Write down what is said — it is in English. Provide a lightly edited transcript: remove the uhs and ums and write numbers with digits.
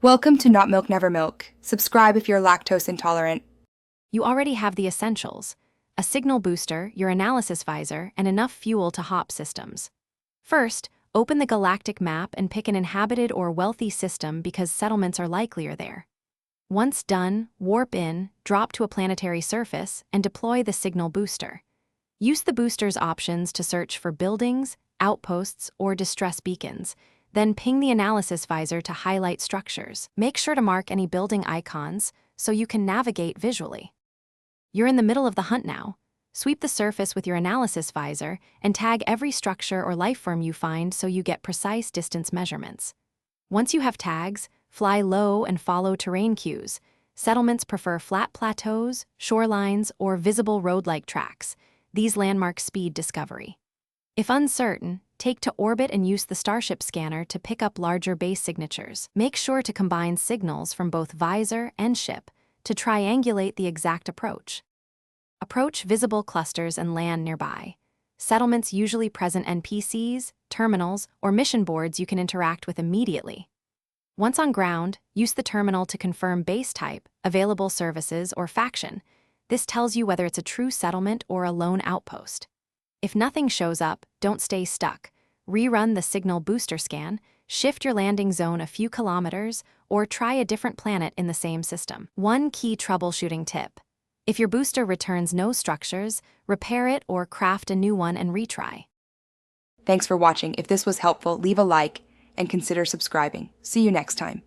Welcome to Not Milk Never Milk. Subscribe if you're lactose intolerant. You already have the essentials: a signal booster, your analysis visor, and enough fuel to hop systems. First, open the galactic map and pick an inhabited or wealthy system because settlements are likelier there. Once done, warp in, drop to a planetary surface, and deploy the signal booster. Use the booster's options to search for buildings, outposts, or distress beacons. Then ping the analysis visor to highlight structures. Make sure to mark any building icons so you can navigate visually. You're in the middle of the hunt now. Sweep the surface with your analysis visor and tag every structure or lifeform you find so you get precise distance measurements. Once you have tags, fly low and follow terrain cues. Settlements prefer flat plateaus, shorelines, or visible road-like tracks. These landmarks speed discovery. If uncertain, take to orbit and use the Starship scanner to pick up larger base signatures. Make sure to combine signals from both visor and ship to triangulate the exact approach. Approach visible clusters and land nearby. Settlements usually present NPCs, terminals, or mission boards you can interact with immediately. Once on ground, use the terminal to confirm base type, available services, or faction. This tells you whether it's a true settlement or a lone outpost. If nothing shows up, don't stay stuck. Rerun the signal booster scan, shift your landing zone a few kilometers, or try a different planet in the same system. One key troubleshooting tip: if your booster returns no structures, repair it or craft a new one and retry. Thanks for watching. If this was helpful, leave a like and consider subscribing. See you next time.